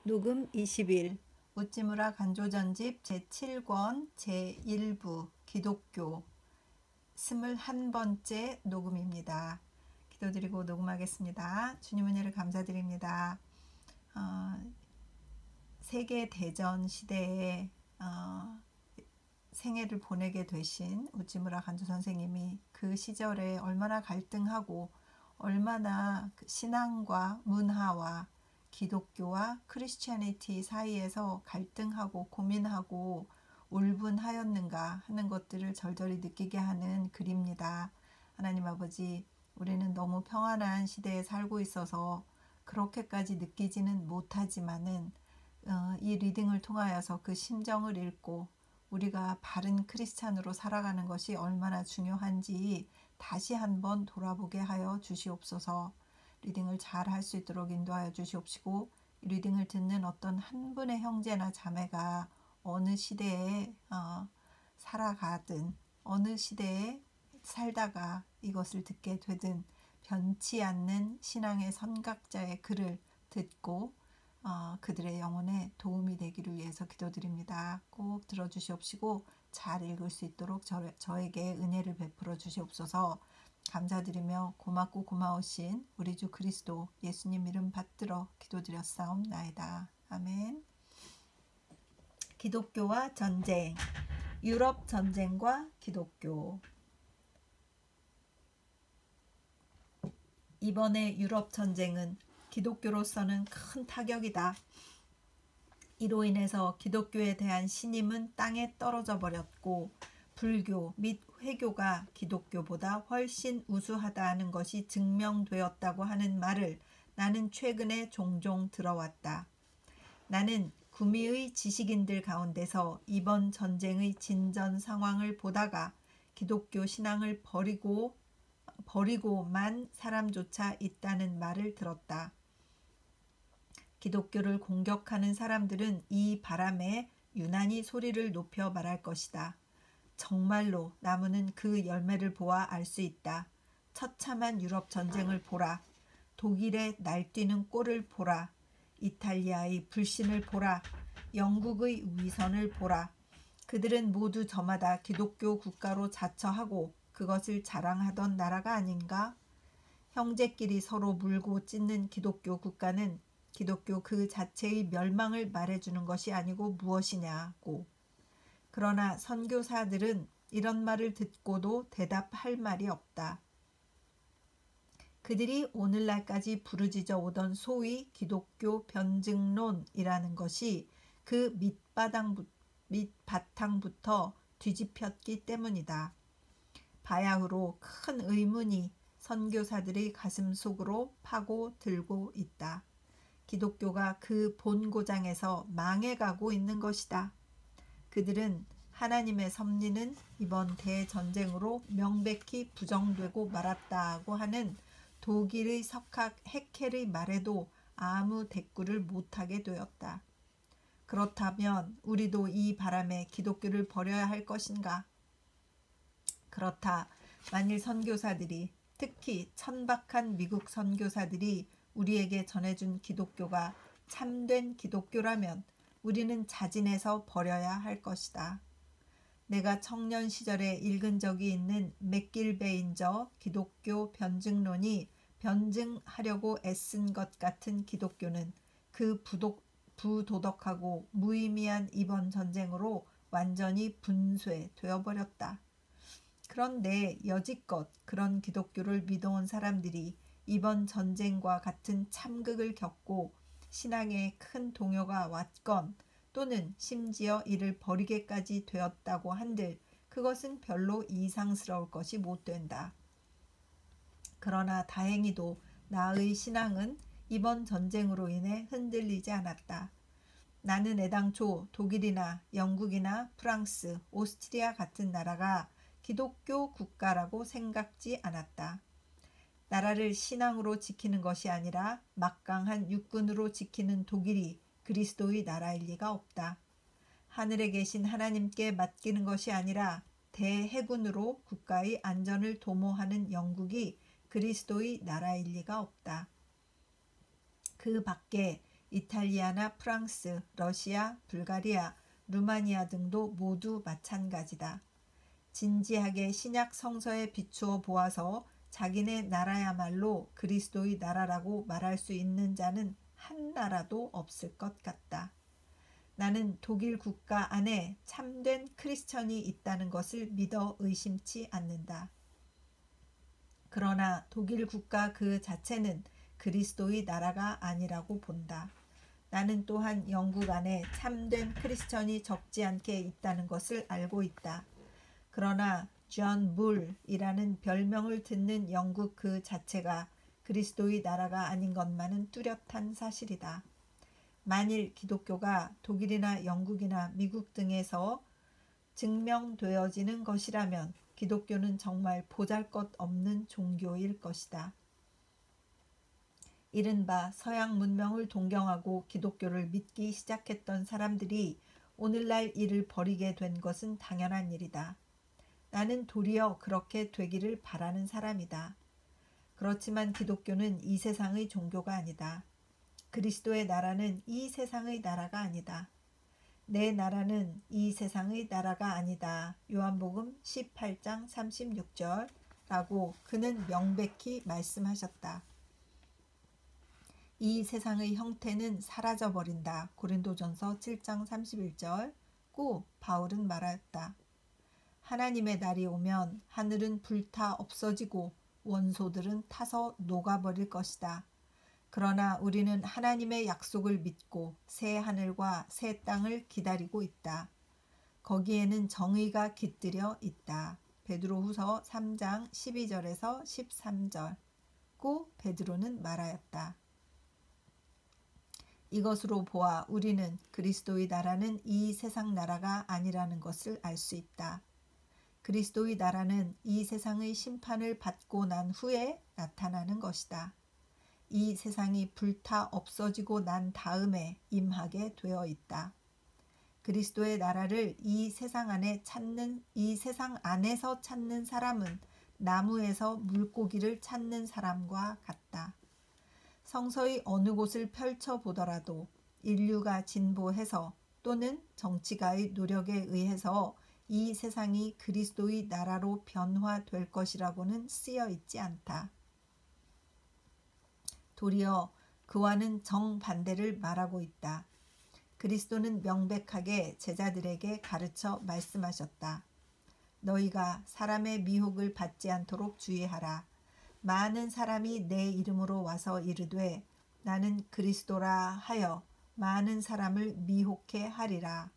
녹음 20일 우찌무라 간조전집 제7권 제1부 기독교 21번째 녹음입니다. 기도드리고 녹음하겠습니다. 주님 은혜를 감사드립니다. 세계대전 시대에 생애를 보내게 되신 우찌무라 간조 선생님이 그 시절에 얼마나 갈등하고 얼마나 신앙과 문화와 기독교와 크리스티애니티 사이에서 갈등하고 고민하고 울분하였는가 하는 것들을 절절히 느끼게 하는 글입니다. 하나님 아버지, 우리는 너무 평안한 시대에 살고 있어서 그렇게까지 느끼지는 못하지만은 이 리딩을 통하여서 그 심정을 읽고 우리가 바른 크리스찬으로 살아가는 것이 얼마나 중요한지 다시 한번 돌아보게 하여 주시옵소서. 리딩을 잘 할 수 있도록 인도하여 주시옵시고, 리딩을 듣는 어떤 한 분의 형제나 자매가 어느 시대에 살아가든 어느 시대에 살다가 이것을 듣게 되든 변치 않는 신앙의 선각자의 글을 듣고 그들의 영혼에 도움이 되기를 위해서 기도드립니다. 꼭 들어주시옵시고 잘 읽을 수 있도록 저에게 은혜를 베풀어 주시옵소서. 감사드리며 고맙고 고마우신 우리 주 그리스도 예수님 이름 받들어 기도드렸사옵나이다. 아멘. 기독교와 전쟁, 유럽 전쟁과 기독교. 이번의 유럽 전쟁은 기독교로서는 큰 타격이다. 이로 인해서 기독교에 대한 신임은 땅에 떨어져 버렸고 불교 및 회교가 기독교보다 훨씬 우수하다는 것이 증명되었다고 하는 말을 나는 최근에 종종 들어왔다. 나는 구미의 지식인들 가운데서 이번 전쟁의 진전 상황을 보다가 기독교 신앙을 버리고만 사람조차 있다는 말을 들었다. 기독교를 공격하는 사람들은 이 바람에 유난히 소리를 높여 말할 것이다. 정말로 나무는 그 열매를 보아 알 수 있다. 처참한 유럽 전쟁을 보라. 독일의 날뛰는 꼴을 보라. 이탈리아의 불신을 보라. 영국의 위선을 보라. 그들은 모두 저마다 기독교 국가로 자처하고 그것을 자랑하던 나라가 아닌가? 형제끼리 서로 물고 찢는 기독교 국가는 기독교 그 자체의 멸망을 말해주는 것이 아니고 무엇이냐고. 그러나 선교사들은 이런 말을 듣고도 대답할 말이 없다. 그들이 오늘날까지 부르짖어 오던 소위 기독교 변증론이라는 것이 그 밑바탕부터 뒤집혔기 때문이다. 바야흐로 큰 의문이 선교사들의 가슴 속으로 파고들고 있다. 기독교가 그 본고장에서 망해가고 있는 것이다. 그들은 하나님의 섭리는 이번 대전쟁으로 명백히 부정되고 말았다고 하는 독일의 석학 해켈의 말에도 아무 대꾸를 못하게 되었다. 그렇다면 우리도 이 바람에 기독교를 버려야 할 것인가? 그렇다. 만일 선교사들이, 특히 천박한 미국 선교사들이 우리에게 전해준 기독교가 참된 기독교라면 우리는 자진해서 버려야 할 것이다. 내가 청년 시절에 읽은 적이 있는 맥길베인저 기독교 변증론이 변증하려고 애쓴 것 같은 기독교는 그 부도덕하고 무의미한 이번 전쟁으로 완전히 분쇄되어 버렸다. 그런데 여지껏 그런 기독교를 믿어온 사람들이 이번 전쟁과 같은 참극을 겪고 신앙에 큰 동요가 왔건 또는 심지어 이를 버리게까지 되었다고 한들 그것은 별로 이상스러울 것이 못 된다. 그러나 다행히도 나의 신앙은 이번 전쟁으로 인해 흔들리지 않았다. 나는 애당초 독일이나 영국이나 프랑스, 오스트리아 같은 나라가 기독교 국가라고 생각지 않았다. 나라를 신앙으로 지키는 것이 아니라 막강한 육군으로 지키는 독일이 그리스도의 나라일 리가 없다. 하늘에 계신 하나님께 맡기는 것이 아니라 대해군으로 국가의 안전을 도모하는 영국이 그리스도의 나라일 리가 없다. 그 밖에 이탈리아나 프랑스, 러시아, 불가리아, 루마니아 등도 모두 마찬가지다. 진지하게 신약 성서에 비추어 보아서 자기네 나라야말로 그리스도의 나라라고 말할 수 있는 자는 한 나라도 없을 것 같다. 나는 독일 국가 안에 참된 크리스천이 있다는 것을 믿어 의심치 않는다. 그러나 독일 국가 그 자체는 그리스도의 나라가 아니라고 본다. 나는 또한 영국 안에 참된 크리스천이 적지 않게 있다는 것을 알고 있다. 그러나 존 물이라는 별명을 듣는 영국 그 자체가 그리스도의 나라가 아닌 것만은 뚜렷한 사실이다. 만일 기독교가 독일이나 영국이나 미국 등에서 증명되어지는 것이라면 기독교는 정말 보잘것없는 종교일 것이다. 이른바 서양 문명을 동경하고 기독교를 믿기 시작했던 사람들이 오늘날 이를 버리게 된 것은 당연한 일이다. 나는 도리어 그렇게 되기를 바라는 사람이다. 그렇지만 기독교는 이 세상의 종교가 아니다. 그리스도의 나라는 이 세상의 나라가 아니다. 내 나라는 이 세상의 나라가 아니다. 요한복음 18장 36절라고 그는 명백히 말씀하셨다. 이 세상의 형태는 사라져버린다. 고린도전서 7장 31절고 바울은 말하였다. 하나님의 날이 오면 하늘은 불타 없어지고 원소들은 타서 녹아버릴 것이다. 그러나 우리는 하나님의 약속을 믿고 새 하늘과 새 땅을 기다리고 있다. 거기에는 정의가 깃들여 있다. 베드로후서 3장 12절에서 13절고 베드로는 말하였다. 이것으로 보아 우리는 그리스도의 나라는 이 세상 나라가 아니라는 것을 알 수 있다. 그리스도의 나라는 이 세상의 심판을 받고 난 후에 나타나는 것이다. 이 세상이 불타 없어지고 난 다음에 임하게 되어 있다. 그리스도의 나라를 이 세상 안에서 찾는 사람은 나무에서 물고기를 찾는 사람과 같다. 성서의 어느 곳을 펼쳐보더라도 인류가 진보해서 또는 정치가의 노력에 의해서 이 세상이 그리스도의 나라로 변화될 것이라고는 쓰여 있지 않다. 도리어 그와는 정반대를 말하고 있다. 그리스도는 명백하게 제자들에게 가르쳐 말씀하셨다. 너희가 사람의 미혹을 받지 않도록 주의하라. 많은 사람이 내 이름으로 와서 이르되 나는 그리스도라 하여 많은 사람을 미혹해 하리라.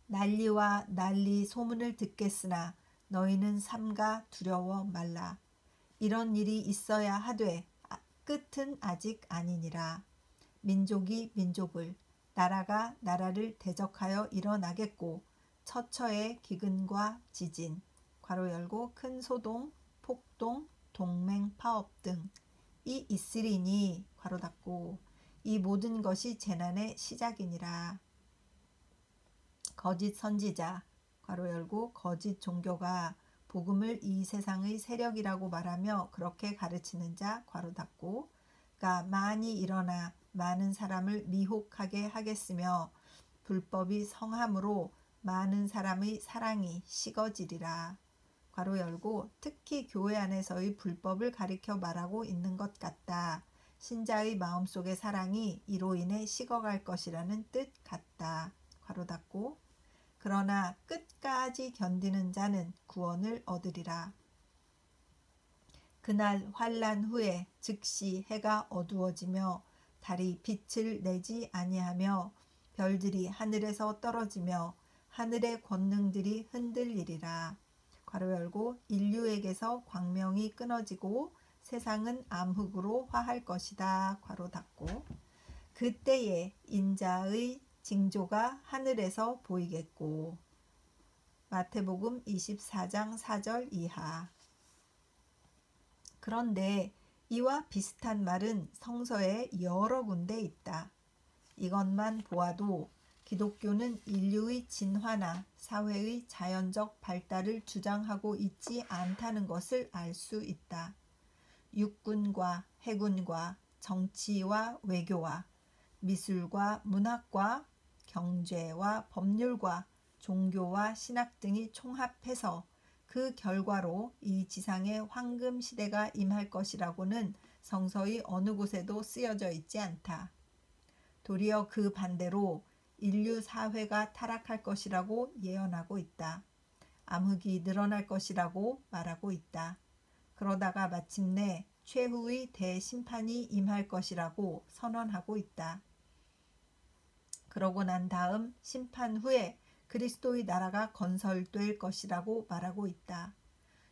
난리와 난리 소문을 듣겠으나 너희는 삼가 두려워 말라. 이런 일이 있어야 하되 끝은 아직 아니니라. 민족이 민족을, 나라가 나라를 대적하여 일어나겠고 처처의 기근과 지진, 괄호 열고 큰 소동, 폭동, 동맹 파업 등이 있으리니 괄호 닫고 이 모든 것이 재난의 시작이니라. 거짓 선지자, 괄호 열고 거짓 종교가 복음을 이 세상의 세력이라고 말하며 그렇게 가르치는 자, 괄호 닫고가 많이 일어나 많은 사람을 미혹하게 하겠으며 불법이 성함으로 많은 사람의 사랑이 식어지리라. 괄호 열고 특히 교회 안에서의 불법을 가리켜 말하고 있는 것 같다. 신자의 마음속의 사랑이 이로 인해 식어갈 것이라는 뜻 같다. 괄호 닫고 그러나 끝까지 견디는 자는 구원을 얻으리라. 그날 환난 후에 즉시 해가 어두워지며 달이 빛을 내지 아니하며 별들이 하늘에서 떨어지며 하늘의 권능들이 흔들리리라. 괄호 열고 인류에게서 광명이 끊어지고 세상은 암흑으로 화할 것이다. 괄호 닫고 그때에 인자의 징조가 하늘에서 보이겠고. 마태복음 24장 4절 이하. 그런데 이와 비슷한 말은 성서에 여러 군데 있다. 이것만 보아도 기독교는 인류의 진화나 사회의 자연적 발달을 주장하고 있지 않다는 것을 알 수 있다. 육군과 해군과 정치와 외교와 미술과 문학과 경제와 법률과 종교와 신학 등이 총합해서 그 결과로 이 지상에 황금 시대가 임할 것이라고는 성서의 어느 곳에도 쓰여져 있지 않다. 도리어 그 반대로 인류 사회가 타락할 것이라고 예언하고 있다. 암흑이 늘어날 것이라고 말하고 있다. 그러다가 마침내 최후의 대심판이 임할 것이라고 선언하고 있다. 그러고 난 다음 심판 후에 그리스도의 나라가 건설될 것이라고 말하고 있다.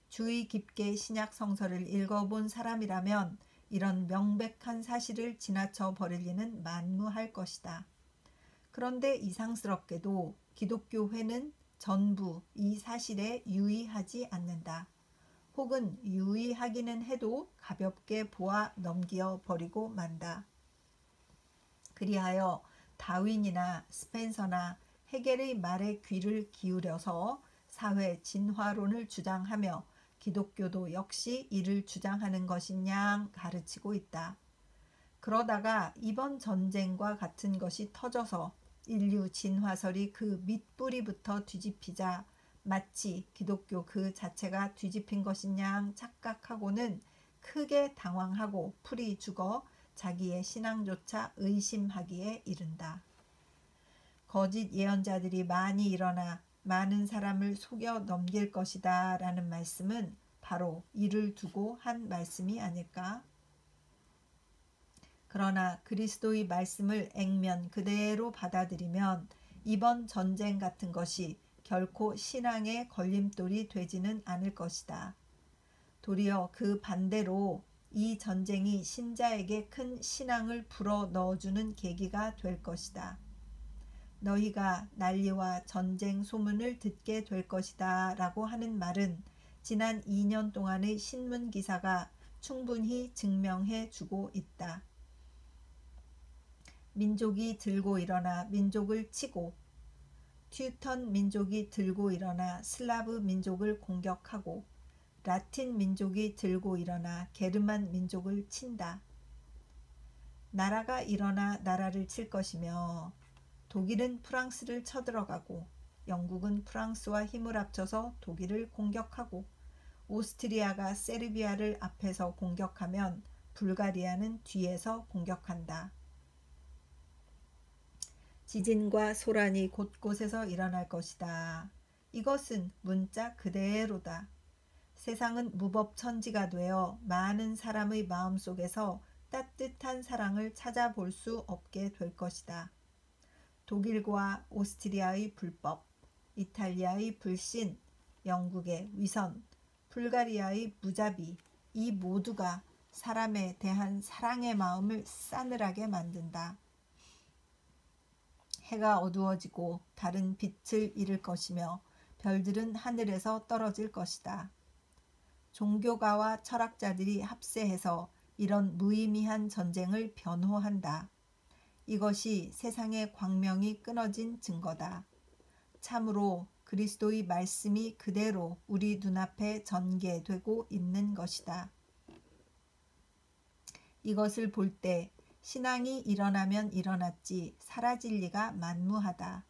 주의 깊게 신약 성서를 읽어본 사람이라면 이런 명백한 사실을 지나쳐 버릴 리는 만무할 것이다. 그런데 이상스럽게도 기독교회는 전부 이 사실에 유의하지 않는다. 혹은 유의하기는 해도 가볍게 보아 넘겨 버리고 만다. 그리하여 다윈이나 스펜서나 헤겔의 말에 귀를 기울여서 사회 진화론을 주장하며 기독교도 역시 이를 주장하는 것이냐 가르치고 있다. 그러다가 이번 전쟁과 같은 것이 터져서 인류 진화설이 그 밑뿌리부터 뒤집히자 마치 기독교 그 자체가 뒤집힌 것이냐 착각하고는 크게 당황하고 풀이 죽어 자기의 신앙조차 의심하기에 이른다. 거짓 예언자들이 많이 일어나 많은 사람을 속여 넘길 것이다 라는 말씀은 바로 이를 두고 한 말씀이 아닐까? 그러나 그리스도의 말씀을 액면 그대로 받아들이면 이번 전쟁 같은 것이 결코 신앙의 걸림돌이 되지는 않을 것이다. 도리어 그 반대로 이 전쟁이 신자에게 큰 신앙을 불어 넣어주는 계기가 될 것이다. 너희가 난리와 전쟁 소문을 듣게 될 것이다 라고 하는 말은 지난 2년 동안의 신문 기사가 충분히 증명해 주고 있다. 민족이 들고 일어나 민족을 치고 튜턴 민족이 들고 일어나 슬라브 민족을 공격하고 라틴 민족이 들고 일어나 게르만 민족을 친다. 나라가 일어나 나라를 칠 것이며 독일은 프랑스를 쳐들어가고 영국은 프랑스와 힘을 합쳐서 독일을 공격하고 오스트리아가 세르비아를 앞에서 공격하면 불가리아는 뒤에서 공격한다. 지진과 소란이 곳곳에서 일어날 것이다. 이것은 문자 그대로다. 세상은 무법천지가 되어 많은 사람의 마음속에서 따뜻한 사랑을 찾아볼 수 없게 될 것이다. 독일과 오스트리아의 불법, 이탈리아의 불신, 영국의 위선, 불가리아의 무자비, 이 모두가 사람에 대한 사랑의 마음을 싸늘하게 만든다. 해가 어두워지고 달은 빛을 잃을 것이며 별들은 하늘에서 떨어질 것이다. 종교가와 철학자들이 합세해서 이런 무의미한 전쟁을 변호한다. 이것이 세상의 광명이 끊어진 증거다. 참으로 그리스도의 말씀이 그대로 우리 눈앞에 전개되고 있는 것이다. 이것을 볼 때 신앙이 일어나면 일어났지 사라질 리가 만무하다.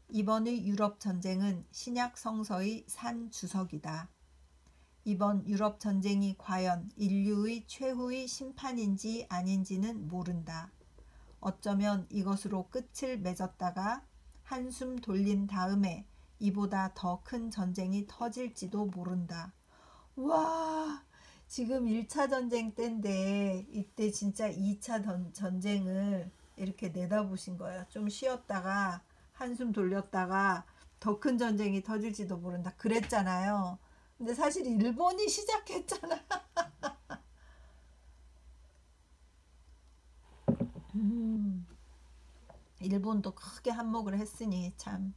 이번의 유럽 전쟁은 신약 성서의 산주석이다. 이번 유럽 전쟁이 과연 인류의 최후의 심판인지 아닌지는 모른다. 어쩌면 이것으로 끝을 맺었다가 한숨 돌린 다음에 이보다 더 큰 전쟁이 터질지도 모른다. 와, 지금 1차 전쟁 때인데 이때 진짜 2차 전쟁을 이렇게 내다보신 거예요. 좀 쉬었다가 한숨 돌렸다가 더 큰 전쟁이 터질지도 모른다. 그랬잖아요. 근데 사실 일본이 시작했잖아. 일본도 크게 한몫을 했으니 참.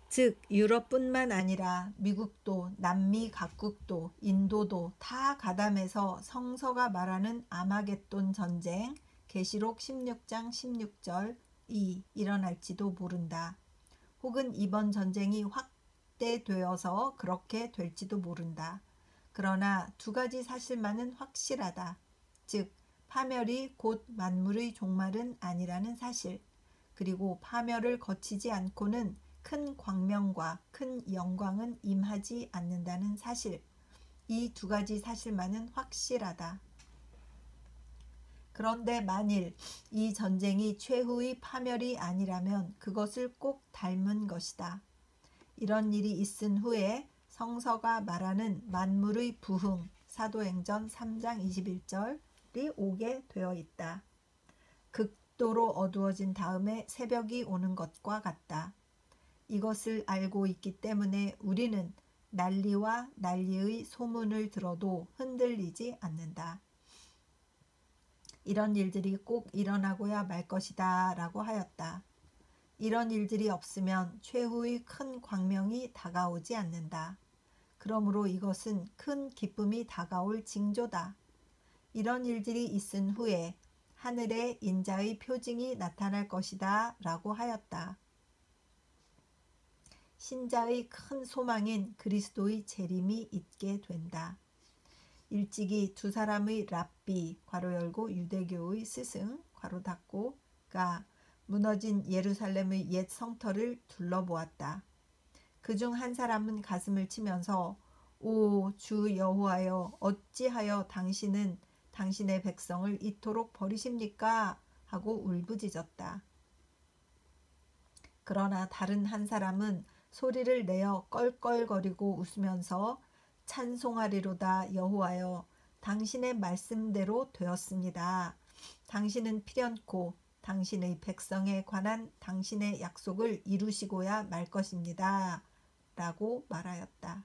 즉 유럽뿐만 아니라 미국도 남미 각국도 인도도 다 가담해서 성서가 말하는 아마겟돈 전쟁 계시록 16장 16절이 일어날지도 모른다. 혹은 이번 전쟁이 확대되어서 그렇게 될지도 모른다. 그러나 두 가지 사실만은 확실하다. 즉 파멸이 곧 만물의 종말은 아니라는 사실, 그리고 파멸을 거치지 않고는 큰 광명과 큰 영광은 임하지 않는다는 사실, 이 두 가지 사실만은 확실하다. 그런데 만일 이 전쟁이 최후의 파멸이 아니라면 그것을 꼭 닮은 것이다. 이런 일이 있은 후에 성서가 말하는 만물의 부흥, 사도행전 3장 21절이 오게 되어 있다. 극도로 어두워진 다음에 새벽이 오는 것과 같다. 이것을 알고 있기 때문에 우리는 난리와 난리의 소문을 들어도 흔들리지 않는다. 이런 일들이 꼭 일어나고야 말 것이다 라고 하였다. 이런 일들이 없으면 최후의 큰 광명이 다가오지 않는다. 그러므로 이것은 큰 기쁨이 다가올 징조다. 이런 일들이 있은 후에 하늘에 인자의 표징이 나타날 것이다 라고 하였다. 신자의 큰 소망인 그리스도의 재림이 있게 된다. 일찍이 두 사람의 랍비 괄호 열고 유대교의 스승 괄호 닫고가 무너진 예루살렘의 옛 성터를 둘러보았다. 그중 한 사람은 가슴을 치면서 오 주 여호와여 어찌하여 당신은 당신의 백성을 이토록 버리십니까? 하고 울부짖었다. 그러나 다른 한 사람은 소리를 내어 껄껄거리고 웃으면서 찬송하리로다 여호와여 당신의 말씀대로 되었습니다. 당신은 필연코 당신의 백성에 관한 당신의 약속을 이루시고야 말 것입니다. 라고 말하였다.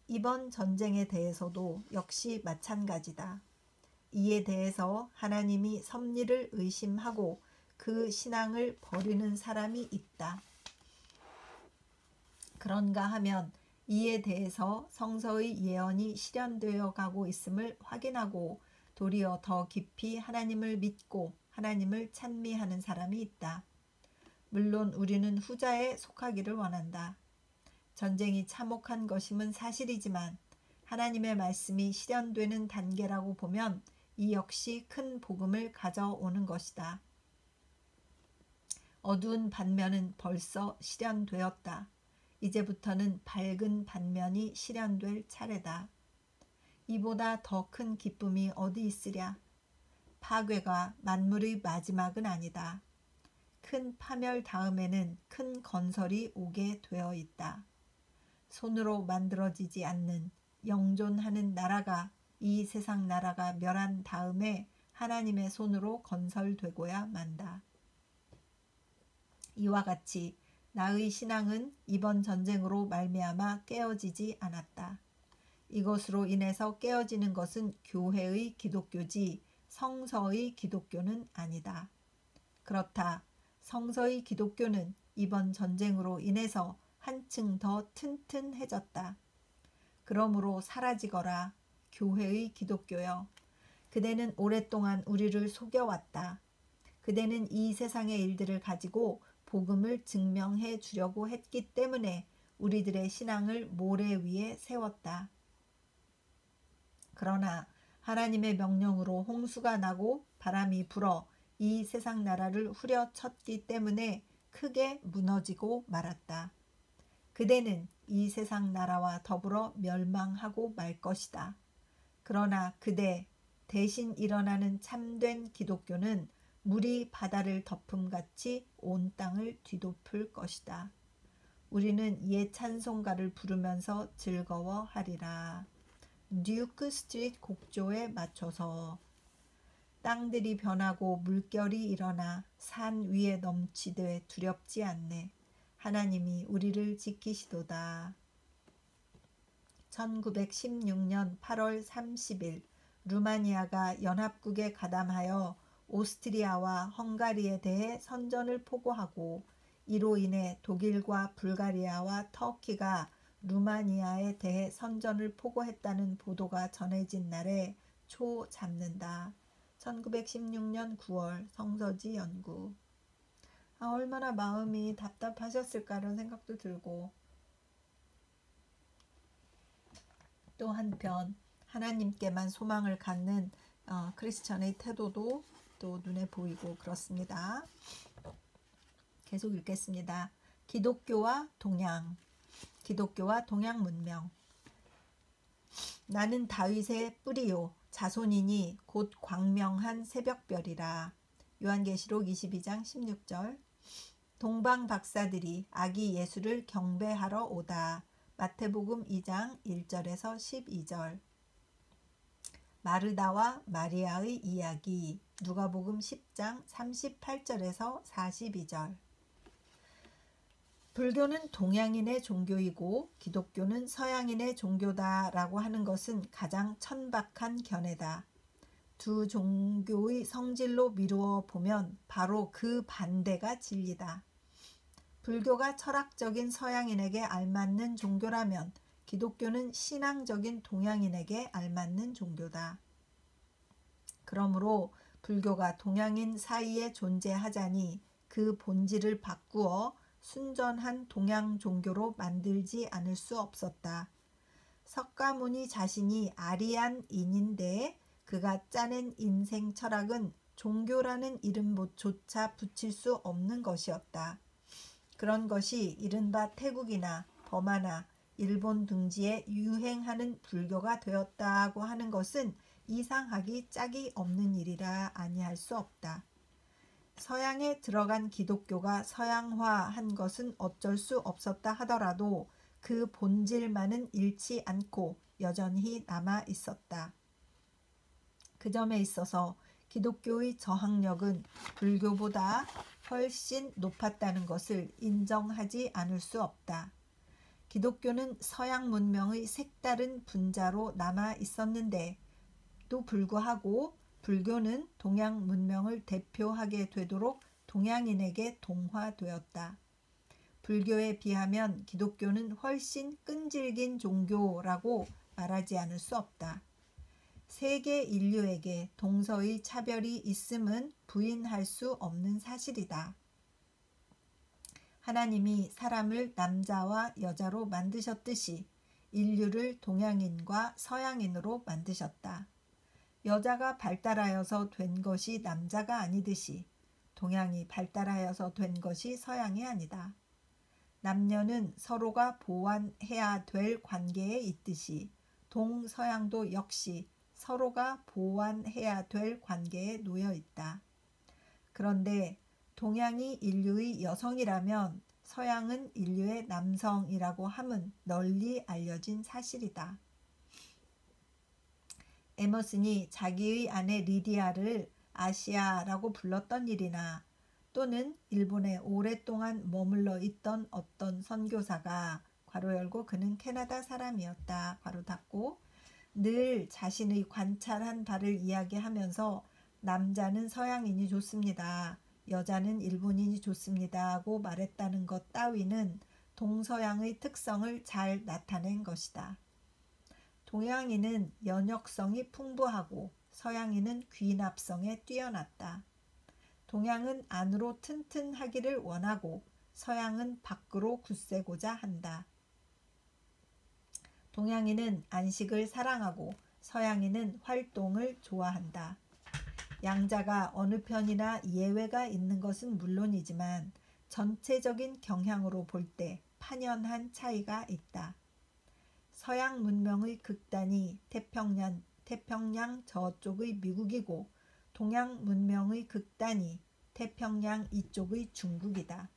이번 전쟁에 대해서도 역시 마찬가지다. 이에 대해서 하나님이 섭리를 의심하고 그 신앙을 버리는 사람이 있다. 그런가 하면 이에 대해서 성서의 예언이 실현되어 가고 있음을 확인하고 도리어 더 깊이 하나님을 믿고 하나님을 찬미하는 사람이 있다. 물론 우리는 후자에 속하기를 원한다. 전쟁이 참혹한 것임은 사실이지만 하나님의 말씀이 실현되는 단계라고 보면 이 역시 큰 복음을 가져오는 것이다. 어두운 반면은 벌써 실현되었다. 이제부터는 밝은 반면이 실현될 차례다. 이보다 더 큰 기쁨이 어디 있으랴. 파괴가 만물의 마지막은 아니다. 큰 파멸 다음에는 큰 건설이 오게 되어 있다. 손으로 만들어지지 않는 영존하는 나라가 이 세상 나라가 멸한 다음에 하나님의 손으로 건설되고야 만다. 이와 같이 나의 신앙은 이번 전쟁으로 말미암아 깨어지지 않았다. 이것으로 인해서 깨어지는 것은 교회의 기독교지 성서의 기독교는 아니다. 그렇다. 성서의 기독교는 이번 전쟁으로 인해서 한층 더 튼튼해졌다. 그러므로 사라지거라 교회의 기독교여. 그대는 오랫동안 우리를 속여왔다. 그대는 이 세상의 일들을 가지고 복음을 증명해 주려고 했기 때문에 우리들의 신앙을 모래 위에 세웠다. 그러나 하나님의 명령으로 홍수가 나고 바람이 불어 이 세상 나라를 후려쳤기 때문에 크게 무너지고 말았다. 그대는 이 세상 나라와 더불어 멸망하고 말 것이다. 그러나 그대 대신 일어나는 참된 기독교는 물이 바다를 덮음같이 온 땅을 뒤덮을 것이다. 우리는 옛 찬송가를 부르면서 즐거워하리라. 듀크 스트리트 곡조에 맞춰서 땅들이 변하고 물결이 일어나 산 위에 넘치되 두렵지 않네. 하나님이 우리를 지키시도다. 1916년 8월 30일 루마니아가 연합국에 가담하여 오스트리아와 헝가리에 대해 선전을 포고하고 이로 인해 독일과 불가리아와 터키가 루마니아에 대해 선전을 포고했다는 보도가 전해진 날에 초 잡는다. 1916년 9월 성서지 연구. 얼마나 마음이 답답하셨을까 이런 생각도 들고 또 한편 하나님께만 소망을 갖는 크리스천의 태도도 또 눈에 보이고 그렇습니다. 계속 읽겠습니다. 기독교와 동양 문명. 나는 다윗의 뿌리요 자손이니 곧 광명한 새벽별이라. 요한계시록 22장 16절. 동방 박사들이 아기 예수를 경배하러 오다. 마태복음 2장 1절에서 12절. 마르다와 마리아의 이야기. 누가복음 10장 38절에서 42절. 불교는 동양인의 종교이고 기독교는 서양인의 종교다라고 하는 것은 가장 천박한 견해다. 두 종교의 성질로 미루어 보면 바로 그 반대가 진리다. 불교가 철학적인 서양인에게 알맞는 종교라면 기독교는 신앙적인 동양인에게 알맞는 종교다. 그러므로 불교가 동양인 사이에 존재하자니 그 본질을 바꾸어 순전한 동양 종교로 만들지 않을 수 없었다. 석가모니 자신이 아리안인인데 그가 짜낸 인생 철학은 종교라는 이름조차 붙일 수 없는 것이었다. 그런 것이 이른바 태국이나 버마나 일본 등지에 유행하는 불교가 되었다고 하는 것은 이상하기 짝이 없는 일이라 아니할 수 없다. 서양에 들어간 기독교가 서양화한 것은 어쩔 수 없었다 하더라도 그 본질만은 잃지 않고 여전히 남아 있었다. 그 점에 있어서 기독교의 저항력은 불교보다 훨씬 높았다는 것을 인정하지 않을 수 없다. 기독교는 서양 문명의 색다른 분자로 남아 있었는데 또 불구하고 불교는 동양 문명을 대표하게 되도록 동양인에게 동화되었다. 불교에 비하면 기독교는 훨씬 끈질긴 종교라고 말하지 않을 수 없다. 세계 인류에게 동서의 차별이 있음은 부인할 수 없는 사실이다. 하나님이 사람을 남자와 여자로 만드셨듯이 인류를 동양인과 서양인으로 만드셨다. 여자가 발달하여서 된 것이 남자가 아니듯이 동양이 발달하여서 된 것이 서양이 아니다. 남녀는 서로가 보완해야 될 관계에 있듯이 동서양도 역시 서로가 보완해야 될 관계에 놓여 있다. 그런데 동양이 인류의 여성이라면 서양은 인류의 남성이라고 함은 널리 알려진 사실이다. 에머슨이 자기의 아내 리디아를 아시아라고 불렀던 일이나 또는 일본에 오랫동안 머물러 있던 어떤 선교사가 괄호 열고 그는 캐나다 사람이었다 괄호 닫고 늘 자신의 관찰한 바를 이야기하면서 남자는 서양인이 좋습니다. 여자는 일본인이 좋습니다 하고 말했다는 것 따위는 동서양의 특성을 잘 나타낸 것이다. 동양인은 연역성이 풍부하고 서양인은 귀납성에 뛰어났다. 동양은 안으로 튼튼하기를 원하고 서양은 밖으로 굳세고자 한다. 동양인은 안식을 사랑하고 서양인은 활동을 좋아한다. 양자가 어느 편이나 예외가 있는 것은 물론이지만 전체적인 경향으로 볼 때 판연한 차이가 있다. 서양 문명의 극단이 태평양 저쪽의 미국이고 동양 문명의 극단이 태평양 이쪽의 중국이다.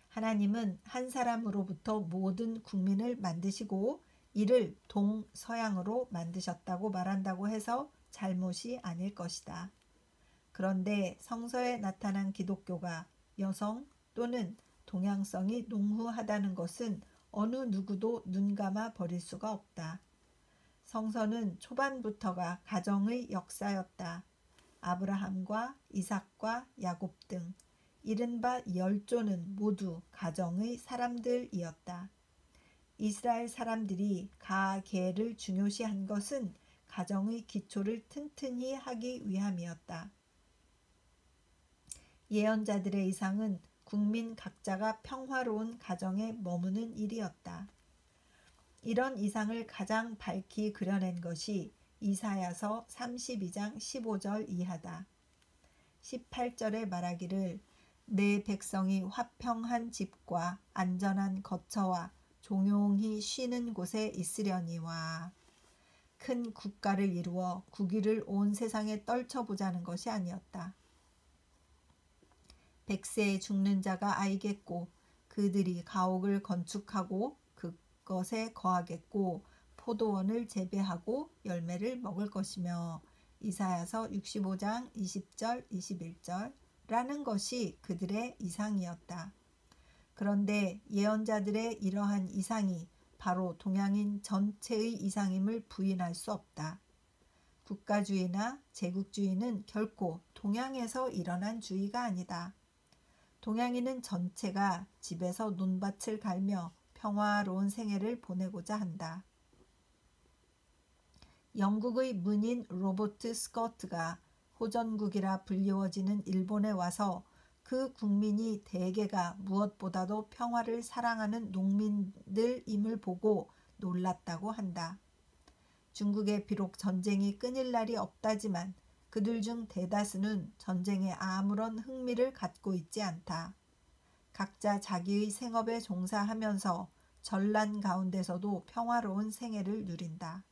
하나님은 한 사람으로부터 모든 국민을 만드시고 이를 동서양으로 만드셨다고 말한다고 해서 잘못이 아닐 것이다. 그런데 성서에 나타난 기독교가 여성 또는 동양성이 농후하다는 것은 어느 누구도 눈감아 버릴 수가 없다. 성서는 초반부터가 가정의 역사였다. 아브라함과 이삭과 야곱 등 이른바 열조는 모두 가정의 사람들이었다. 이스라엘 사람들이 가계를 중요시한 것은 가정의 기초를 튼튼히 하기 위함이었다. 예언자들의 이상은 국민 각자가 평화로운 가정에 머무는 일이었다. 이런 이상을 가장 밝히 그려낸 것이 이사야서 32장 15절 이하다. 18절에 말하기를 내 백성이 화평한 집과 안전한 거처와 종용히 쉬는 곳에 있으려니와. 큰 국가를 이루어 국위를 온 세상에 떨쳐보자는 것이 아니었다. 백세에 죽는 자가 아이겠고 그들이 가옥을 건축하고 그것에 거하겠고 포도원을 재배하고 열매를 먹을 것이며. 이사야서 65장 20절 21절 라는 것이 그들의 이상이었다. 그런데 예언자들의 이러한 이상이 바로 동양인 전체의 이상임을 부인할 수 없다. 국가주의나 제국주의는 결코 동양에서 일어난 주의가 아니다. 동양인은 전체가 집에서 논밭을 갈며 평화로운 생애를 보내고자 한다. 영국의 문인 로버트 스커트가 호전국이라 불리워지는 일본에 와서 그 국민이 대개가 무엇보다도 평화를 사랑하는 농민들임을 보고 놀랐다고 한다. 중국에 비록 전쟁이 끊일 날이 없다지만 그들 중 대다수는 전쟁에 아무런 흥미를 갖고 있지 않다. 각자 자기의 생업에 종사하면서 전란 가운데서도 평화로운 생애를 누린다.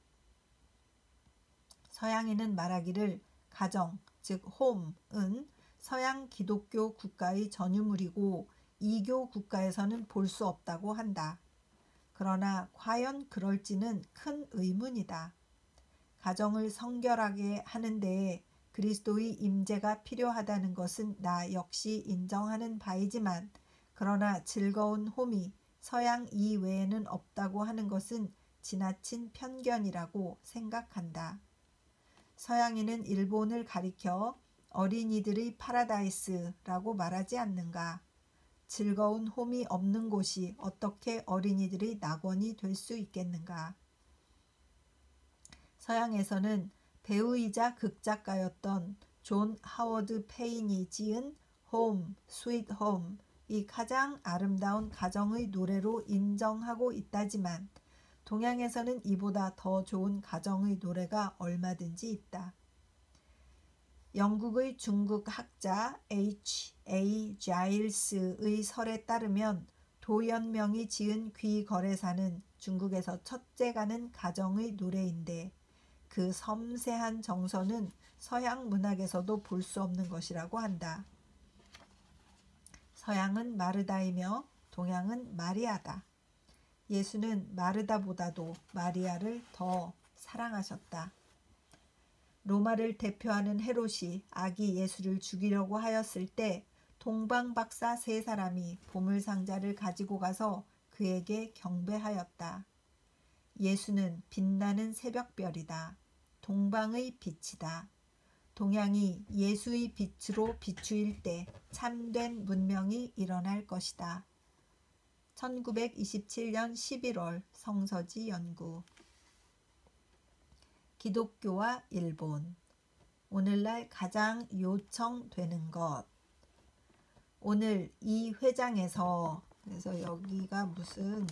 서양인은 말하기를 가정, 즉 홈은 서양 기독교 국가의 전유물이고 이교 국가에서는 볼 수 없다고 한다. 그러나 과연 그럴지는 큰 의문이다. 가정을 성결하게 하는 데에 그리스도의 임재가 필요하다는 것은 나 역시 인정하는 바이지만, 그러나 즐거운 홈이 서양 이외에는 없다고 하는 것은 지나친 편견이라고 생각한다. 서양인은 일본을 가리켜 어린이들의 파라다이스라고 말하지 않는가? 즐거운 홈이 없는 곳이 어떻게 어린이들의 낙원이 될 수 있겠는가? 서양에서는 배우이자 극작가였던 존 하워드 페인이 지은 홈, 스윗 홈이 가장 아름다운 가정의 노래로 인정하고 있다지만 동양에서는 이보다 더 좋은 가정의 노래가 얼마든지 있다. 영국의 중국 학자 H.A. 자일스의 설에 따르면 도연명이 지은 귀거래사는 중국에서 첫째가는 가정의 노래인데 그 섬세한 정서는 서양 문학에서도 볼 수 없는 것이라고 한다. 서양은 마르다이며 동양은 마리아다. 예수는 마르다보다도 마리아를 더 사랑하셨다. 로마를 대표하는 헤롯이 아기 예수를 죽이려고 하였을 때 동방박사 3사람이 보물상자를 가지고 가서 그에게 경배하였다. 예수는 빛나는 새벽별이다. 동방의 빛이다. 동양이 예수의 빛으로 비추일 때 참된 문명이 일어날 것이다. 1927년 11월 성서지 연구. 기독교와 일본. 오늘날 가장 요청되는 것. 오늘 이 회장에서, 그래서 여기가 무슨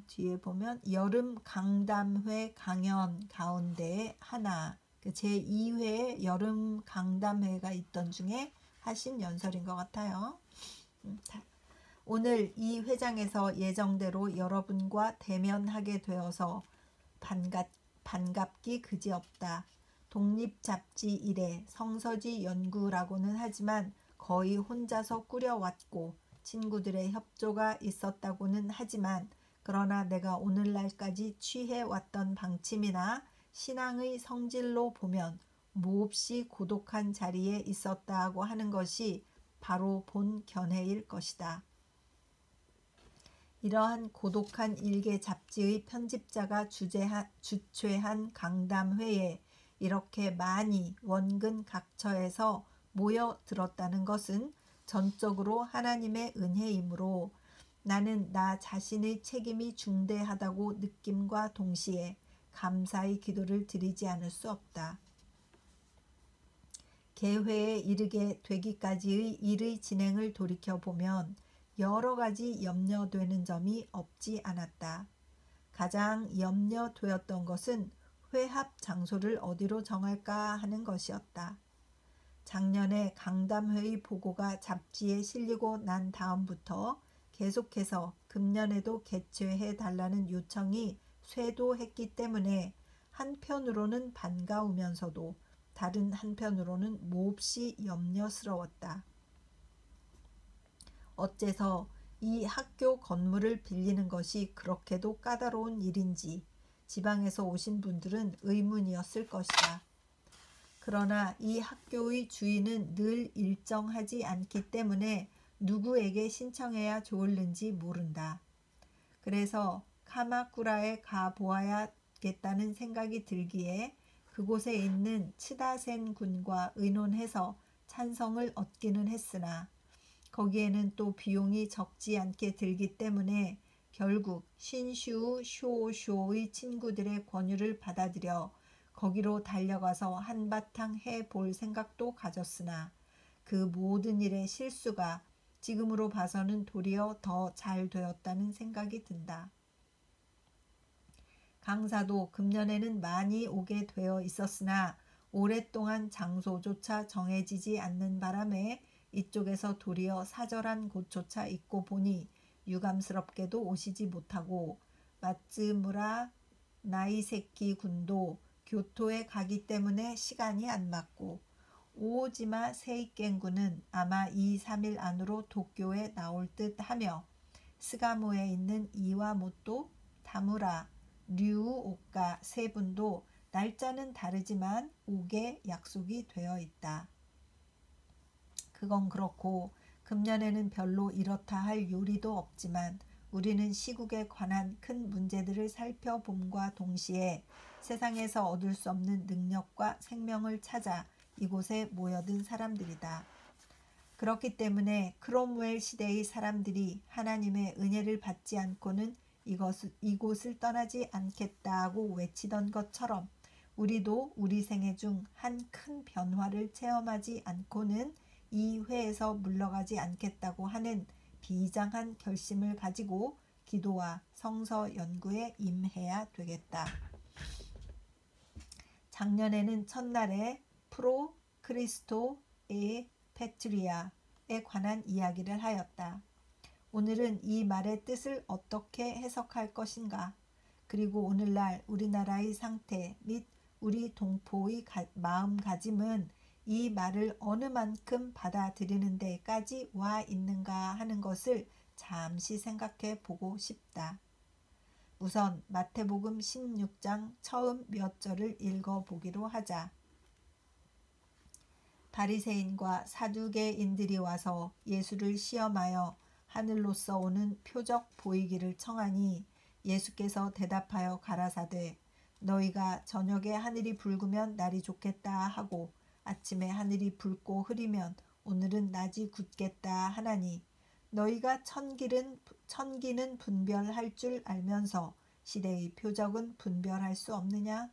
뒤에 보면 여름 강담회 강연 가운데 하나, 제2회에 여름 강담회가 있던 중에 하신 연설인 것 같아요. 오늘 이 회장에서 예정대로 여러분과 대면하게 되어서 반갑기 그지없다. 독립잡지 일에 성서지 연구라고는 하지만 거의 혼자서 꾸려왔고 친구들의 협조가 있었다고는 하지만, 그러나 내가 오늘날까지 취해왔던 방침이나 신앙의 성질로 보면 몹시 고독한 자리에 있었다고 하는 것이 바로 본 견해일 것이다. 이러한 고독한 일개 잡지의 편집자가 주최한 강담회에 이렇게 많이 원근 각처에서 모여들었다는 것은 전적으로 하나님의 은혜이므로 나는 나 자신의 책임이 중대하다고 느낌과 동시에 감사의 기도를 드리지 않을 수 없다. 개회에 이르게 되기까지의 일의 진행을 돌이켜보면 여러 가지 염려되는 점이 없지 않았다. 가장 염려되었던 것은 회합 장소를 어디로 정할까 하는 것이었다. 작년에 강담회의 보고가 잡지에 실리고 난 다음부터 계속해서 금년에도 개최해 달라는 요청이 쇄도했기 때문에 한편으로는 반가우면서도 다른 한편으로는 몹시 염려스러웠다. 어째서 이 학교 건물을 빌리는 것이 그렇게도 까다로운 일인지 지방에서 오신 분들은 의문이었을 것이다. 그러나 이 학교의 주인은 늘 일정하지 않기 때문에 누구에게 신청해야 좋을는지 모른다. 그래서 카마쿠라에 가보아야겠다는 생각이 들기에 그곳에 있는 치다센 군과 의논해서 찬성을 얻기는 했으나 거기에는 또 비용이 적지 않게 들기 때문에 결국 신슈 쇼쇼의 친구들의 권유를 받아들여 거기로 달려가서 한바탕 해볼 생각도 가졌으나 그 모든 일의 실수가 지금으로 봐서는 도리어 더 잘 되었다는 생각이 든다. 강사도 금년에는 많이 오게 되어 있었으나 오랫동안 장소조차 정해지지 않는 바람에 이쪽에서 도리어 사절한 곳조차 있고 보니 유감스럽게도 오시지 못하고 마츠무라 나이세키 군도 교토에 가기 때문에 시간이 안 맞고 오오지마 세이켄군은 아마 2, 3일 안으로 도쿄에 나올 듯 하며 스가모에 있는 이와모토, 다무라, 류오카 세 분도 날짜는 다르지만 오게 약속이 되어 있다. 그건 그렇고 금년에는 별로 이렇다 할 요리도 없지만 우리는 시국에 관한 큰 문제들을 살펴봄과 동시에 세상에서 얻을 수 없는 능력과 생명을 찾아 이곳에 모여든 사람들이다. 그렇기 때문에 크롬웰 시대의 사람들이 하나님의 은혜를 받지 않고는 이곳을 떠나지 않겠다고 외치던 것처럼 우리도 우리 생애 중 한 큰 변화를 체험하지 않고는 이 회에서 물러가지 않겠다고 하는 비장한 결심을 가지고 기도와 성서 연구에 임해야 되겠다. 작년에는 첫날에 프로 크리스토의 페트리아에 관한 이야기를 하였다. 오늘은 이 말의 뜻을 어떻게 해석할 것인가? 그리고 오늘날 우리나라의 상태 및 우리 동포의 마음가짐은 이 말을 어느 만큼 받아들이는 데까지 와 있는가 하는 것을 잠시 생각해 보고 싶다. 우선 마태복음 16장 처음 몇 절을 읽어보기로 하자. 바리새인과 사두개인들이 와서 예수를 시험하여 하늘로서 오는 표적 보이기를 청하니 예수께서 대답하여 가라사대 너희가 저녁에 하늘이 붉으면 날이 좋겠다 하고 아침에 하늘이 붉고 흐리면 오늘은 낮이 굳겠다 하나니 너희가 천기는 분별할 줄 알면서 시대의 표적은 분별할 수 없느냐?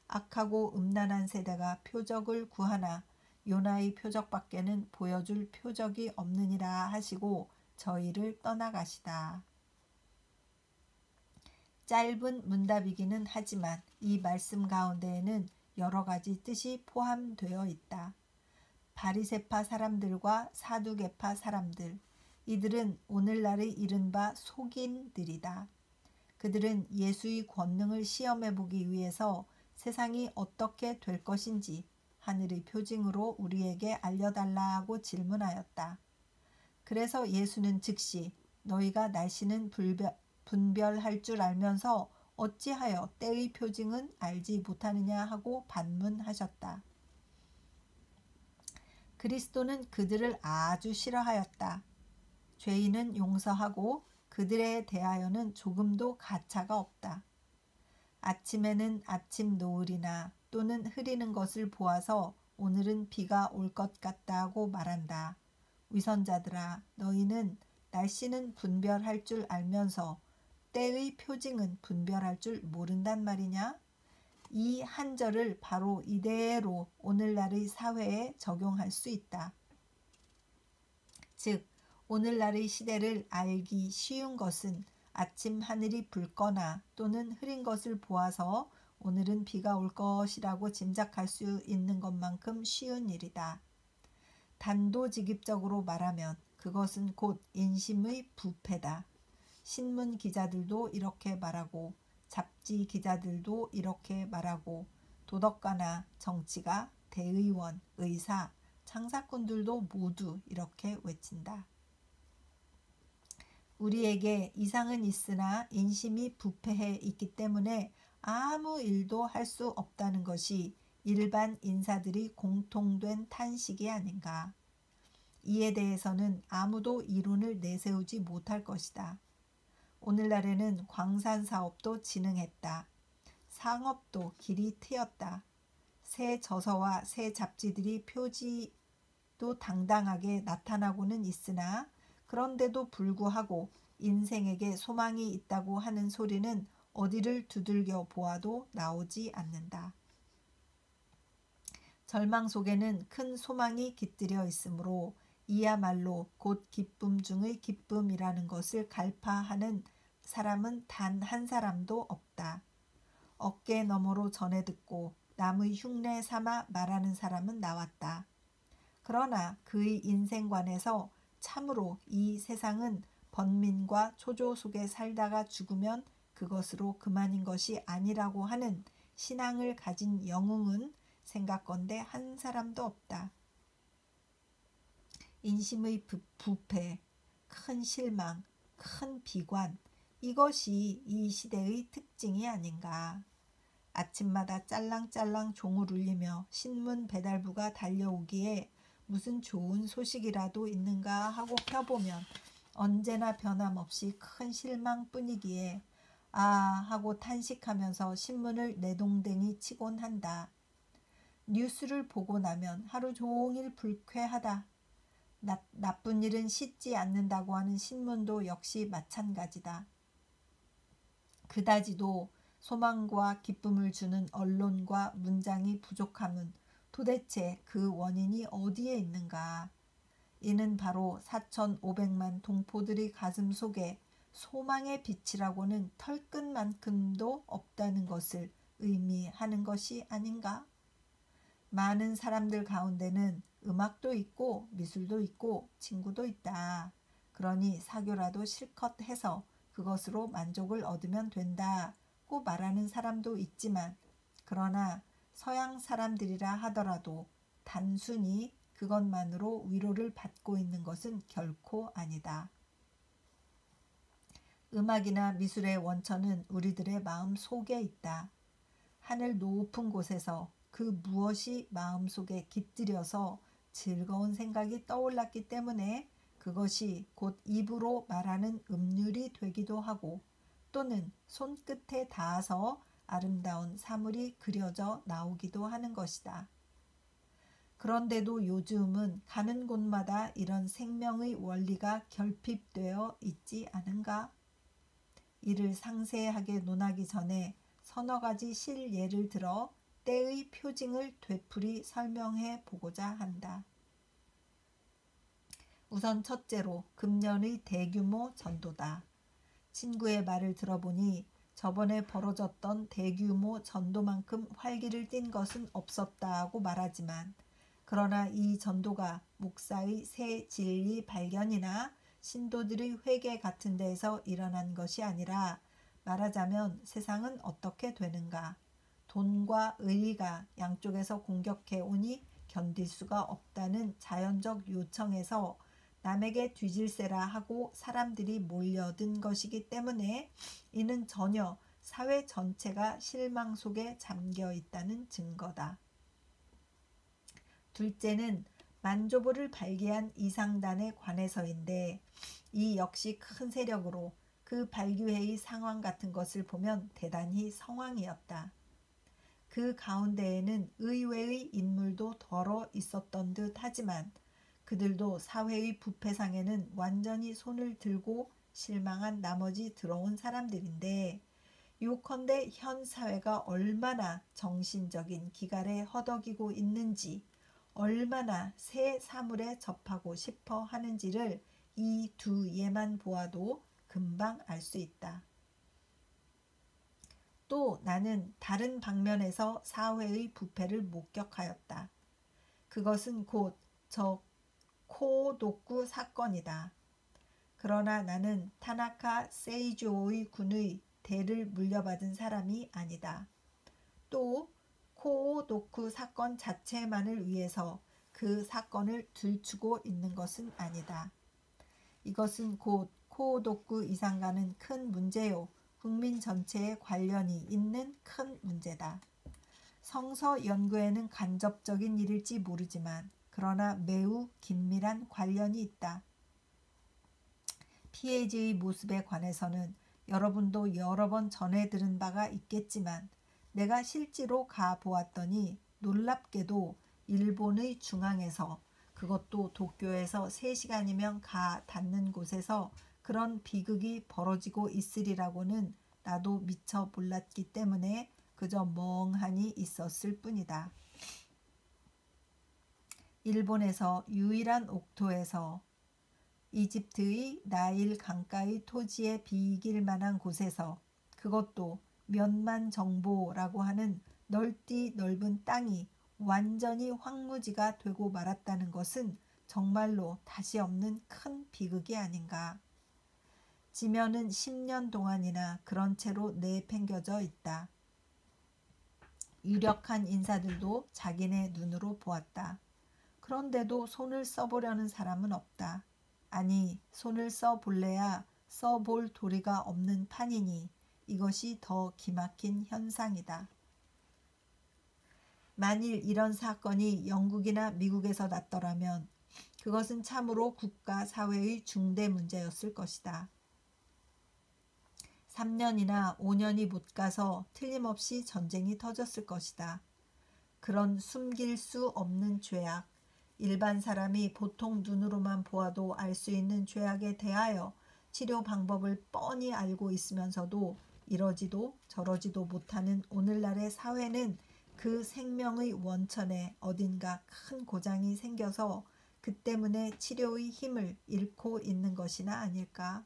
악하고 음란한 세대가 표적을 구하나 요나의 표적밖에는 보여줄 표적이 없느니라 하시고 저희를 떠나가시다. 짧은 문답이기는 하지만 이 말씀 가운데에는 여러 가지 뜻이 포함되어 있다. 바리새파 사람들과 사두개파 사람들, 이들은 오늘날의 이른바 속인들이다. 그들은 예수의 권능을 시험해보기 위해서 세상이 어떻게 될 것인지 하늘의 표징으로 우리에게 알려달라고 질문하였다. 그래서 예수는 즉시 너희가 날씨는 분별할 줄 알면서 어찌하여 때의 표징은 알지 못하느냐 하고 반문하셨다. 그리스도는 그들을 아주 싫어하였다. 죄인은 용서하고 그들에 대하여는 조금도 가차가 없다. 아침에는 아침 노을이나 또는 흐리는 것을 보아서 오늘은 비가 올 것 같다고 말한다. 위선자들아, 너희는 날씨는 분별할 줄 알면서 때의 표징은 분별할 줄 모른단 말이냐? 이 한 절을 바로 이대로 오늘날의 사회에 적용할 수 있다. 즉, 오늘날의 시대를 알기 쉬운 것은 아침 하늘이 붉거나 또는 흐린 것을 보아서 오늘은 비가 올 것이라고 짐작할 수 있는 것만큼 쉬운 일이다. 단도직입적으로 말하면 그것은 곧 인심의 부패다. 신문 기자들도 이렇게 말하고 잡지 기자들도 이렇게 말하고 도덕가나 정치가, 대의원, 의사, 창사꾼들도 모두 이렇게 외친다. 우리에게 이상은 있으나 인심이 부패해 있기 때문에 아무 일도 할 수 없다는 것이 일반 인사들이 공통된 탄식이 아닌가. 이에 대해서는 아무도 이론을 내세우지 못할 것이다. 오늘날에는 광산 사업도 진흥했다. 상업도 길이 트였다. 새 저서와 새 잡지들이 표지도 당당하게 나타나고는 있으나 그런데도 불구하고 인생에게 소망이 있다고 하는 소리는 어디를 두들겨 보아도 나오지 않는다. 절망 속에는 큰 소망이 깃들여 있으므로 이야말로 곧 기쁨 중의 기쁨이라는 것을 갈파하는 사람은 단 한 사람도 없다. 어깨 너머로 전해 듣고 남의 흉내 삼아 말하는 사람은 나왔다. 그러나 그의 인생관에서 참으로 이 세상은 번민과 초조 속에 살다가 죽으면 그것으로 그만인 것이 아니라고 하는 신앙을 가진 영웅은 생각건대 한 사람도 없다. 인심의 부패, 큰 실망, 큰 비관, 이것이 이 시대의 특징이 아닌가. 아침마다 짤랑짤랑 종을 울리며 신문 배달부가 달려오기에 무슨 좋은 소식이라도 있는가 하고 펴보면 언제나 변함없이 큰 실망뿐이기에 아 하고 탄식하면서 신문을 내동댕이 치곤 한다. 뉴스를 보고 나면 하루 종일 불쾌하다. 나쁜 일은 씻지 않는다고 하는 신문도 역시 마찬가지다. 그다지도 소망과 기쁨을 주는 언론과 문장이 부족함은 도대체 그 원인이 어디에 있는가? 이는 바로 4,500만 동포들의 가슴 속에 소망의 빛이라고는 털끝만큼도 없다는 것을 의미하는 것이 아닌가? 많은 사람들 가운데는 음악도 있고 미술도 있고 친구도 있다. 그러니 사교라도 실컷 해서 그것으로 만족을 얻으면 된다고 말하는 사람도 있지만 그러나 서양 사람들이라 하더라도 단순히 그것만으로 위로를 받고 있는 것은 결코 아니다. 음악이나 미술의 원천은 우리들의 마음 속에 있다. 하늘 높은 곳에서 그 무엇이 마음속에 깃들여서 즐거운 생각이 떠올랐기 때문에 그것이 곧 입으로 말하는 음률이 되기도 하고 또는 손끝에 닿아서 아름다운 사물이 그려져 나오기도 하는 것이다. 그런데도 요즘은 가는 곳마다 이런 생명의 원리가 결핍되어 있지 않은가? 이를 상세하게 논하기 전에 서너 가지 실예를 들어 때의 표징을 되풀이 설명해 보고자 한다. 우선 첫째로 금년의 대규모 전도다. 친구의 말을 들어보니 저번에 벌어졌던 대규모 전도만큼 활기를 띤 것은 없었다고 말하지만 그러나 이 전도가 목사의 새 진리 발견이나 신도들의 회개 같은 데에서 일어난 것이 아니라 말하자면 세상은 어떻게 되는가? 돈과 의리가 양쪽에서 공격해 오니 견딜 수가 없다는 자연적 요청에서 남에게 뒤질세라 하고 사람들이 몰려든 것이기 때문에 이는 전혀 사회 전체가 실망 속에 잠겨 있다는 증거다. 둘째는 만조보를 발기한 이상단에 관해서인데 이 역시 큰 세력으로 그 발기회의 상황 같은 것을 보면 대단히 성황이었다. 그 가운데에는 의외의 인물도 덜어 있었던 듯 하지만 그들도 사회의 부패상에는 완전히 손을 들고 실망한 나머지 들어온 사람들인데 요컨대 현 사회가 얼마나 정신적인 기갈에 허덕이고 있는지 얼마나 새 사물에 접하고 싶어 하는지를 이 두 예만 보아도 금방 알 수 있다. 또 나는 다른 방면에서 사회의 부패를 목격하였다. 그것은 곧 저 코오도쿠 사건이다. 그러나 나는 타나카 세이조의 군의 대를 물려받은 사람이 아니다. 또 코오도쿠 사건 자체만을 위해서 그 사건을 들추고 있는 것은 아니다. 이것은 곧 코오도쿠 이상가는 큰 문제요. 국민 전체에 관련이 있는 큰 문제다. 성서 연구에는 간접적인 일일지 모르지만 그러나 매우 긴밀한 관련이 있다. 피해지의 모습에 관해서는 여러분도 여러 번 전해 들은 바가 있겠지만 내가 실제로 가 보았더니 놀랍게도 일본의 중앙에서 그것도 도쿄에서 3시간이면 가 닿는 곳에서 그런 비극이 벌어지고 있으리라고는 나도 미처 몰랐기 때문에 그저 멍하니 있었을 뿐이다. 일본에서 유일한 옥토에서 이집트의 나일 강가의 토지에 비길 만한 곳에서 그것도 몇만 정보라고 하는 넓디 넓은 땅이 완전히 황무지가 되고 말았다는 것은 정말로 다시 없는 큰 비극이 아닌가. 지면은 10년 동안이나 그런 채로 내팽겨져 있다. 유력한 인사들도 자기네 눈으로 보았다. 그런데도 손을 써보려는 사람은 없다. 아니, 손을 써볼래야 써볼 도리가 없는 판이니 이것이 더 기막힌 현상이다. 만일 이런 사건이 영국이나 미국에서 났더라면 그것은 참으로 국가 사회의 중대 문제였을 것이다. 3년이나 5년이 못 가서 틀림없이 전쟁이 터졌을 것이다. 그런 숨길 수 없는 죄악, 일반 사람이 보통 눈으로만 보아도 알 수 있는 죄악에 대하여 치료 방법을 뻔히 알고 있으면서도 이러지도 저러지도 못하는 오늘날의 사회는 그 생명의 원천에 어딘가 큰 고장이 생겨서 그 때문에 치료의 힘을 잃고 있는 것이나 아닐까?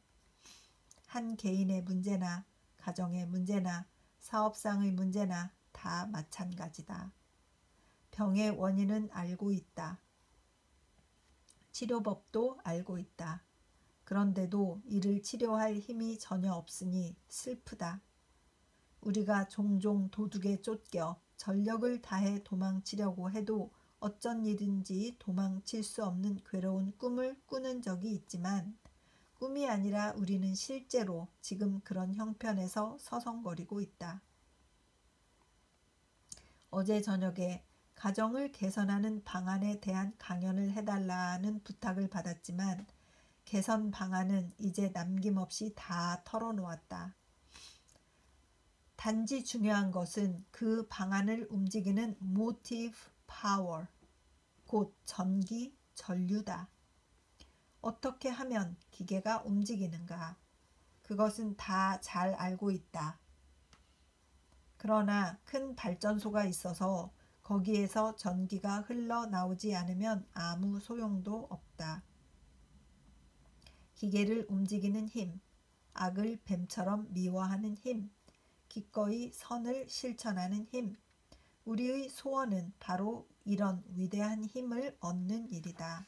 한 개인의 문제나 가정의 문제나 사업상의 문제나 다 마찬가지다. 병의 원인은 알고 있다. 치료법도 알고 있다. 그런데도 이를 치료할 힘이 전혀 없으니 슬프다. 우리가 종종 도둑에 쫓겨 전력을 다해 도망치려고 해도 어쩐 일인지 도망칠 수 없는 괴로운 꿈을 꾸는 적이 있지만 꿈이 아니라 우리는 실제로 지금 그런 형편에서 서성거리고 있다. 어제 저녁에 가정을 개선하는 방안에 대한 강연을 해달라는 부탁을 받았지만 개선 방안은 이제 남김없이 다 털어놓았다. 단지 중요한 것은 그 방안을 움직이는 motive power, 곧 전기, 전류다. 어떻게 하면 기계가 움직이는가? 그것은 다 잘 알고 있다. 그러나 큰 발전소가 있어서 거기에서 전기가 흘러나오지 않으면 아무 소용도 없다. 기계를 움직이는 힘, 악을 뱀처럼 미워하는 힘, 기꺼이 선을 실천하는 힘, 우리의 소원은 바로 이런 위대한 힘을 얻는 일이다.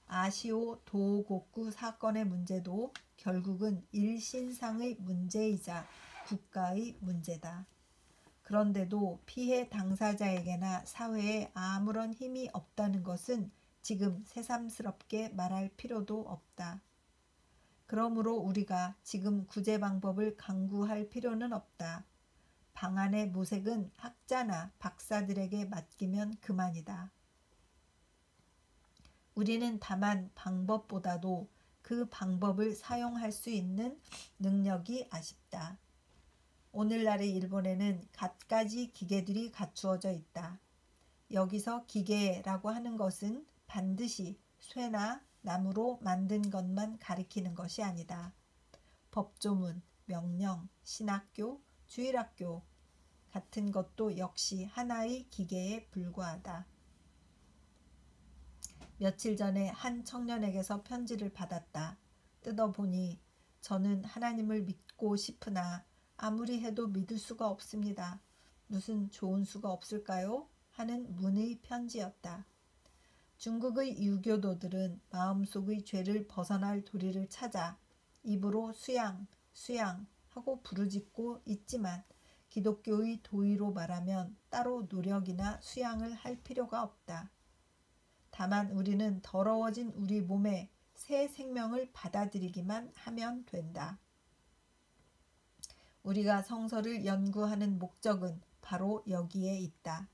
아시오 도호고쿠 사건의 문제도 결국은 일신상의 문제이자 국가의 문제다. 그런데도 피해 당사자에게나 사회에 아무런 힘이 없다는 것은 지금 새삼스럽게 말할 필요도 없다. 그러므로 우리가 지금 구제 방법을 강구할 필요는 없다. 방안의 모색은 학자나 박사들에게 맡기면 그만이다. 우리는 다만 방법보다도 그 방법을 사용할 수 있는 능력이 아쉽다. 오늘날의 일본에는 갖가지 기계들이 갖추어져 있다. 여기서 기계라고 하는 것은 반드시 쇠나 나무로 만든 것만 가리키는 것이 아니다. 법조문, 명령, 신학교, 주일학교 같은 것도 역시 하나의 기계에 불과하다. 며칠 전에 한 청년에게서 편지를 받았다. 뜯어보니 저는 하나님을 믿고 싶으나 아무리 해도 믿을 수가 없습니다. 무슨 좋은 수가 없을까요? 하는 문의 편지였다. 중국의 유교도들은 마음속의 죄를 벗어날 도리를 찾아 입으로 수양, 수양 하고 부르짖고 있지만 기독교의 도의로 말하면 따로 노력이나 수양을 할 필요가 없다. 다만 우리는 더러워진 우리 몸에 새 생명을 받아들이기만 하면 된다. 우리가 성서를 연구하는 목적은 바로 여기에 있다.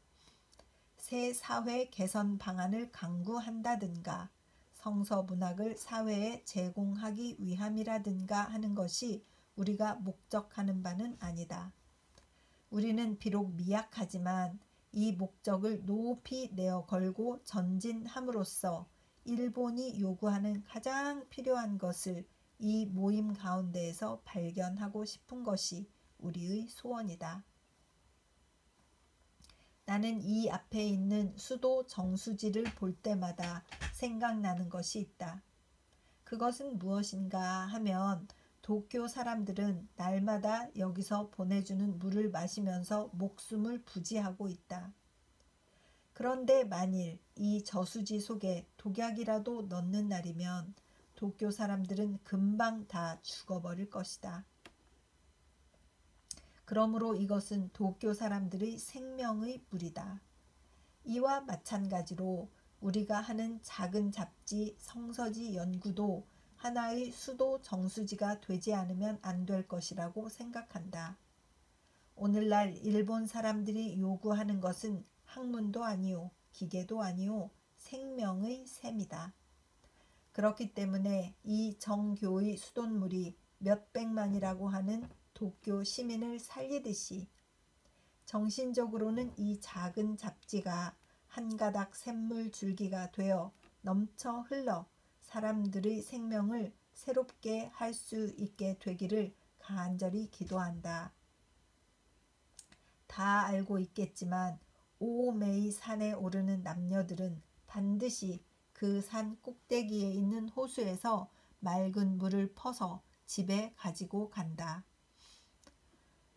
새 사회 개선 방안을 강구한다든가 성서 문학을 사회에 제공하기 위함이라든가 하는 것이 우리가 목적하는 바는 아니다. 우리는 비록 미약하지만 이 목적을 높이 내어 걸고 전진함으로써 일본이 요구하는 가장 필요한 것을 이 모임 가운데에서 발견하고 싶은 것이 우리의 소원이다. 나는 이 앞에 있는 수도 정수지를 볼 때마다 생각나는 것이 있다. 그것은 무엇인가 하면 도쿄 사람들은 날마다 여기서 보내주는 물을 마시면서 목숨을 부지하고 있다. 그런데 만일 이 저수지 속에 독약이라도 넣는 날이면 도쿄 사람들은 금방 다 죽어버릴 것이다. 그러므로 이것은 도쿄 사람들의 생명의 물이다. 이와 마찬가지로 우리가 하는 작은 잡지, 성서지 연구도 하나의 수도 정수지가 되지 않으면 안 될 것이라고 생각한다. 오늘날 일본 사람들이 요구하는 것은 학문도 아니요, 기계도 아니요, 생명의 샘이다. 그렇기 때문에 이 정교의 수돗물이 몇백만이라고 하는 도쿄 시민을 살리듯이 정신적으로는 이 작은 잡지가 한 가닥 샘물 줄기가 되어 넘쳐 흘러 사람들의 생명을 새롭게 할 수 있게 되기를 간절히 기도한다. 다 알고 있겠지만 오메이 산에 오르는 남녀들은 반드시 그 산 꼭대기에 있는 호수에서 맑은 물을 퍼서 집에 가지고 간다.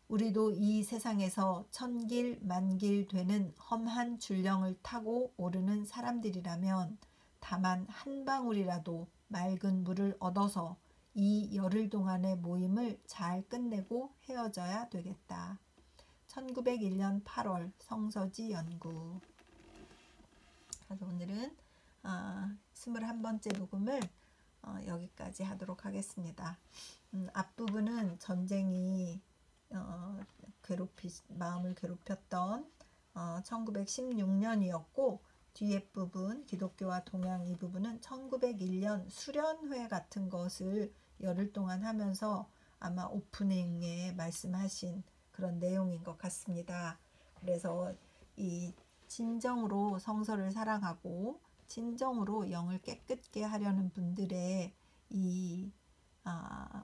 우리도 이 세상에서 천길 만길 되는 험한 줄령을 타고 오르는 사람들이라면 다만 한 방울이라도 맑은 물을 얻어서 이 열흘 동안의 모임을 잘 끝내고 헤어져야 되겠다. 1901년 8월 성서지 연구. 그래서 오늘은 21번째 녹음을 여기까지 하도록 하겠습니다. 앞부분은 전쟁이 마음을 괴롭혔던 1916년이었고 뒤에 부분 기독교와 동양 이 부분은 1901년 수련회 같은 것을 열흘 동안 하면서 아마 오프닝에 말씀하신 그런 내용인 것 같습니다. 그래서 이 진정으로 성서를 사랑하고 진정으로 영을 깨끗게 하려는 분들의 이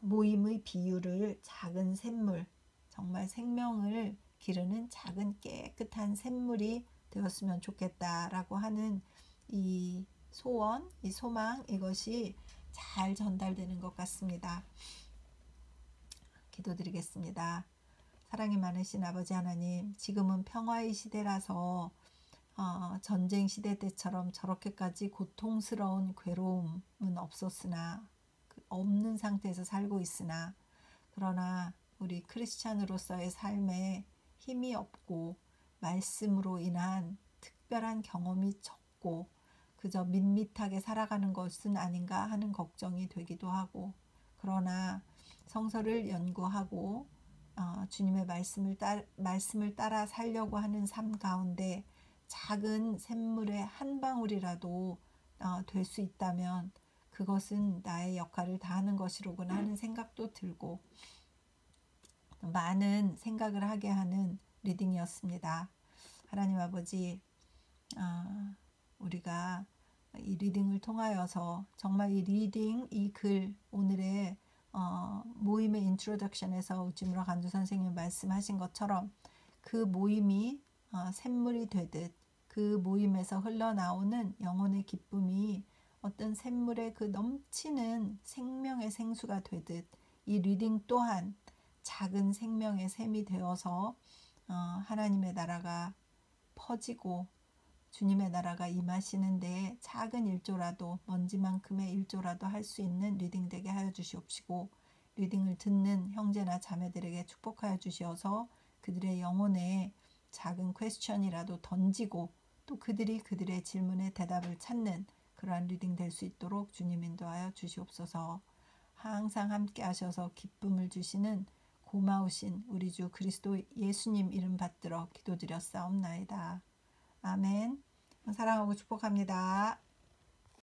모임의 비유를 작은 샘물, 정말 생명을 기르는 작은 깨끗한 샘물이 되었으면 좋겠다라고 하는 이 소원, 이 소망, 이것이 잘 전달되는 것 같습니다. 기도드리겠습니다. 사랑이 많으신 아버지 하나님, 지금은 평화의 시대라서 전쟁 시대 때처럼 저렇게까지 고통스러운 괴로움은 없었으나 없는 상태에서 살고 있으나 그러나 우리 크리스찬으로서의 삶에 힘이 없고 말씀으로 인한 특별한 경험이 적고 그저 밋밋하게 살아가는 것은 아닌가 하는 걱정이 되기도 하고 그러나 성서를 연구하고 주님의 말씀을 따라 살려고 하는 삶 가운데 작은 샘물의 한 방울이라도 될 수 있다면 그것은 나의 역할을 다하는 것이로구나 하는 생각도 들고 많은 생각을 하게 하는 리딩이었습니다. 하나님 아버지, 우리가 이 리딩을 통하여서 정말 이 리딩, 이 글, 오늘의 모임의 인트로덕션에서 우찌무라 간주 선생님이 말씀하신 것처럼 그 모임이 샘물이 되듯 그 모임에서 흘러나오는 영혼의 기쁨이 어떤 샘물의 그 넘치는 생명의 생수가 되듯 이 리딩 또한 작은 생명의 샘이 되어서 하나님의 나라가 퍼지고 주님의 나라가 임하시는데 작은 일조라도 먼지만큼의 일조라도 할 수 있는 리딩 되게 하여 주시옵시고 리딩을 듣는 형제나 자매들에게 축복하여 주시어서 그들의 영혼에 작은 퀘스천이라도 던지고 또 그들의 질문에 대답을 찾는 그러한 리딩 될 수 있도록 주님 인도하여 주시옵소서. 항상 함께 하셔서 기쁨을 주시는 고마우신 우리 주 그리스도 예수님 이름 받들어 기도드렸사옵나이다. 아멘. 사랑하고 축복합니다.